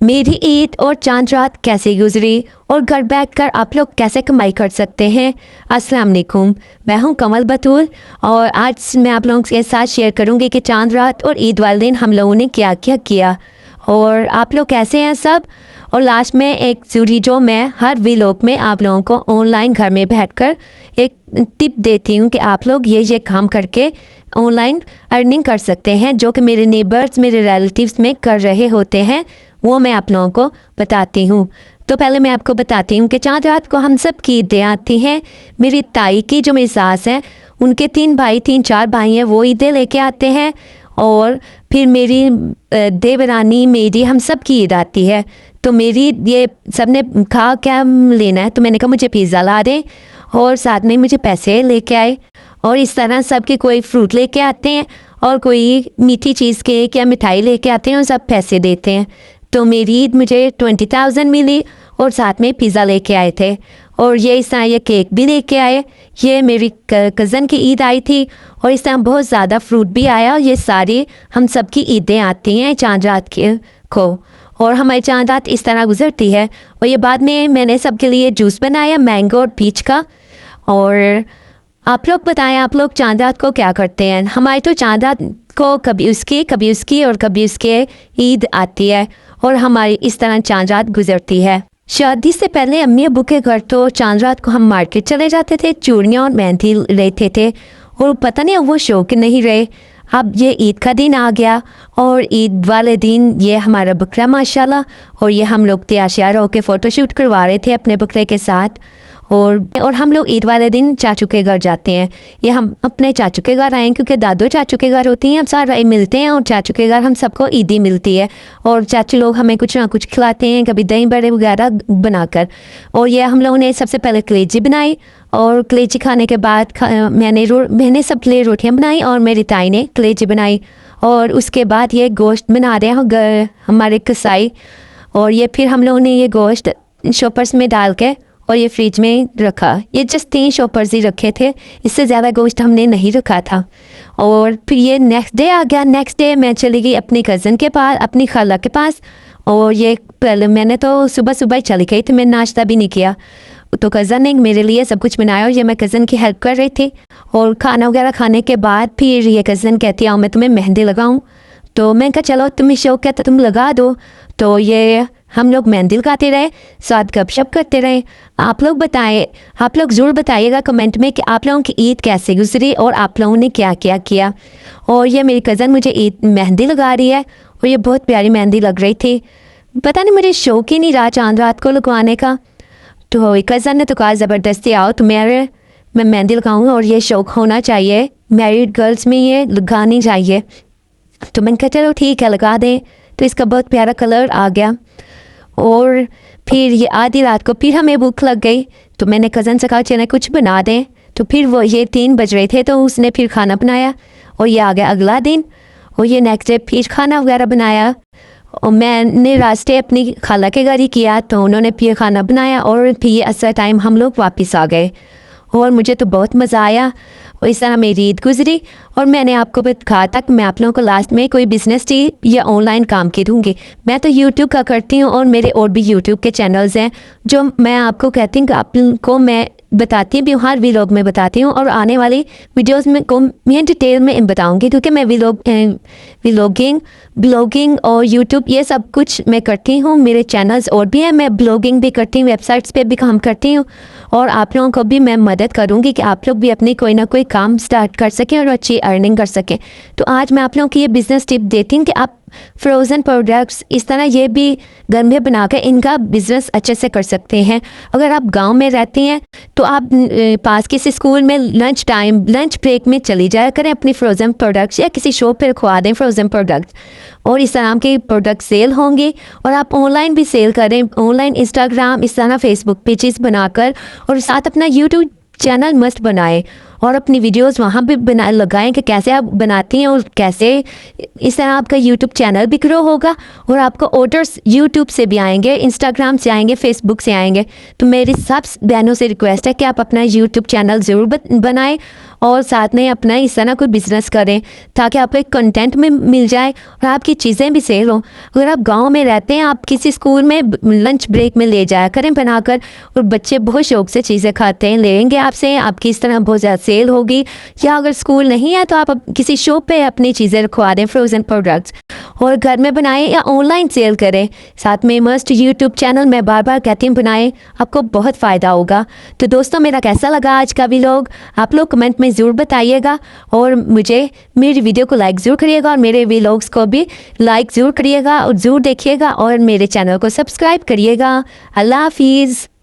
मेरी ईद और चांद रात कैसे गुजरी और घर बैठकर आप लोग कैसे कमाई कर सकते हैं। अस्सलाम वालेकुम, मैं हूं कमल बतूल और आज मैं आप लोगों के साथ शेयर करूंगी कि चांद रात और ईद वाले दिन हम लोगों ने क्या क्या किया और आप लोग कैसे हैं सब। और लास्ट में एक जरूरी जो मैं हर व्लॉग में आप लोगों को ऑनलाइन घर में बैठकर एक टिप देती हूँ कि आप लोग ये काम करके ऑनलाइन अर्निंग कर सकते हैं, जो कि मेरे नेबर्स मेरे रिलेटिव्स में कर रहे होते हैं, वो मैं आप लोगों को बताती हूँ। तो पहले मैं आपको बताती हूँ कि चांद रात को हम सब की ईदें आती हैं। मेरी ताई की जो मेरी सास है उनके 3 भाई हैं, वो ईदें लेके आते हैं। और फिर मेरी देवरानी मेरी हम सब की ईद आती है। तो मेरी ये सब ने कहा क्या लेना है, तो मैंने कहा मुझे पिज़्ज़ा ला दें और साथ में मुझे पैसे लेके आए। और इस तरह सबके कोई फ्रूट लेके आते हैं और कोई मीठी चीज़ केक या मिठाई लेके आते हैं और सब पैसे देते हैं। तो मेरी ईद मुझे 20,000 मिली और साथ में पिज़्ज़ा लेके आए थे। और ये इस तरह ये केक भी लेके आए। ये मेरी कज़न की ईद आई थी और इस तरह बहुत ज़्यादा फ्रूट भी आया। ये सारी हम सब की ईदें आती हैं चांद रात के को, और हमारी चांद रात इस तरह गुजरती है। और ये बाद में मैंने सबके लिए जूस बनाया मैंगो और पीच का। और आप लोग बताएं, आप लोग चांद रात को क्या करते हैं। हमारी तो चांद रात को कभी उसकी और कभी उसके ईद आती है और हमारी इस तरह चांद रात गुजरती है। शादी से पहले अम्मी अब्बू के घर तो चांद रात को हम मार्केट चले जाते थे, चूड़ियाँ और मेहंदी लेते थे। और पता नहीं वो शौक नहीं रहे। अब ये ईद का दिन आ गया और ईद वाले दिन ये हमारा बकरा माशाल्लाह, और ये हम लोग तैयार होकर फ़ोटोशूट करवा रहे थे अपने बकरे के साथ। और हम लोग ईद वाले दिन चाचू के घर जाते हैं। ये हम अपने चाचू के घर आए क्योंकि दादू चाचू के घर होती हैं, हम सारे मिलते हैं और चाचू के घर हम सबको ईदी मिलती है। और चाचू लोग हमें कुछ ना कुछ खिलाते हैं, कभी दही बड़े वगैरह बनाकर। और ये हम लोगों ने सबसे पहले कलेजी बनाई और कलेजी खाने के बाद मैंने सब लिए रोटियाँ बनाई और मेरी ताई ने कलेजी बनाई। और उसके बाद ये गोश्त बना रहे हैं हमारे कसाई। और ये फिर हम लोगों ने ये गोश्त शॉपर्स में डाल के और ये फ्रिज में रखा। ये जस्ट 3 शॉपर्स ही रखे थे, इससे ज़्यादा गोश्त हमने नहीं रखा था। और फिर ये नेक्स्ट डे आ गया। नेक्स्ट डे मैं चली गई अपनी कज़न के पास, अपनी खाला के पास। और ये पहले मैंने तो सुबह सुबह ही चली गई थी, मैंने नाश्ता भी नहीं किया। तो कज़न ने मेरे लिए सब कुछ बनाया और ये मैं कज़न की हेल्प कर रही थी। और खाना वगैरह खाने के बाद फिर ये कज़न कहती आओ मैं तुम्हें मेहंदी लगाऊँ। तो मैं कहा चलो तुम्हें शौक है तो तुम लगा दो। तो ये हम लोग मेहंदी लगाते रहे, साथ गपशप करते रहे। आप लोग बताएं, आप लोग ज़रूर बताइएगा कमेंट में कि आप लोगों की ईद कैसे गुजरी और आप लोगों ने क्या क्या किया। और ये मेरी कज़न मुझे ईद मेहंदी लगा रही है और ये बहुत प्यारी मेहंदी लग रही थी। पता नहीं मुझे शौक ही नहीं रहा चांद रात को लगवाने का। तो कज़न ने तो कहा ज़बरदस्ती आओ तो मैं मेहंदी लगाऊँ और ये शौक होना चाहिए, मैरिड गर्ल्स में ये लगानी चाहिए। तो मैंने कहा चलो ठीक है लगा दें। तो इसका बहुत प्यारा कलर आ गया। और फिर ये आधी रात को फिर हमें भूख लग गई तो मैंने कज़न से कहा चले कुछ बना दें। तो फिर वो ये 3 बज रहे थे तो उसने फिर खाना बनाया और ये आ गया अगला दिन। और ये नेक्स्ट डे फिर खाना वगैरह बनाया और मैंने रास्ते अपनी खाला के घर ही किया, तो उन्होंने फिर खाना बनाया और फिर ये असर टाइम हम लोग वापस आ गए। और मुझे तो बहुत मज़ा आया और इस तरह मेरी ईद गुजरी। और मैंने आपको कहा था कि मैं आप लोगों को लास्ट में कोई बिजनेस टिप या ऑनलाइन काम के दूँगी। मैं तो यूट्यूब का करती हूँ और मेरे और भी यूट्यूब के चैनल्स हैं जो मैं आपको कहती हूँ कि आपको मैं बताती भी हूँ, हर व्लॉग में बताती हूँ। और आने वाली वीडियोस में को मैं डिटेल में बताऊँगी क्योंकि मैं ब्लॉगिंग और यूट्यूब ये सब कुछ मैं करती हूँ। मेरे चैनल्स और भी हैं, मैं ब्लॉगिंग भी करती हूँ, वेबसाइट्स पे भी काम करती हूँ। और आप लोगों को भी मैं मदद करूँगी कि आप लोग भी अपनी कोई ना कोई काम स्टार्ट कर सकें और अच्छी अर्निंग कर सकें। तो आज मैं आप लोगों की ये बिज़नेस टिप देती हूँ कि आप फ्रोज़न प्रोडक्ट्स इस तरह ये भी घर में बनाकर इनका बिज़नेस अच्छे से कर सकते हैं। अगर आप गांव में रहती हैं तो आप पास किसी स्कूल में लंच ब्रेक में चली जाया करें, अपनी फ्रोज़न प्रोडक्ट्स या किसी शॉप पर रखवा दें फ्रोज़न प्रोडक्ट्स। और इस तरह के प्रोडक्ट सेल होंगे और आप ऑनलाइन भी सेल करें, ऑनलाइन इंस्टाग्राम इस तरह फेसबुक पेजेस बनाकर, और साथ अपना यूट्यूब चैनल मस्ट बनाएं। और अपनी वीडियोस वहाँ भी बना लगाएं कि कैसे आप बनाती हैं और कैसे इस तरह आपका यूट्यूब चैनल भी ग्रो होगा और आपको ऑर्डर्स यूट्यूब से भी आएंगे, इंस्टाग्राम से आएंगे, फेसबुक से आएंगे। तो मेरी सब बहनों से रिक्वेस्ट है कि आप अपना यूट्यूब चैनल ज़रूर बनाएं और साथ में अपना इस तरह कोई बिज़नेस करें ताकि आपको एक कंटेंट में मिल जाए और आपकी चीज़ें भी सेल हों। अगर आप गांव में रहते हैं, आप किसी स्कूल में लंच ब्रेक में ले जाया करें बनाकर और बच्चे बहुत शौक से चीज़ें खाते हैं, लेंगे आपसे, आपकी इस तरह बहुत ज़्यादा सेल होगी। या अगर स्कूल नहीं है तो आप किसी शॉप पे अपनी चीज़ें रखवा दें, फ्रोज़न प्रोडक्ट्स, और घर में बनाएं या ऑनलाइन सेल करें। साथ में मस्ट यूट्यूब चैनल मैं बार बार कहती हूँ बनाएं, आपको बहुत फ़ायदा होगा। तो दोस्तों मेरा कैसा लगा आज का व्लॉग आप लोग कमेंट में ज़रूर बताइएगा और मुझे मेरी वीडियो को लाइक ज़रूर करिएगा और मेरे व्लॉग्स को भी लाइक ज़रूर करिएगा और ज़रूर देखिएगा और मेरे चैनल को सब्सक्राइब करिएगा। अल्लाह हाफिज़।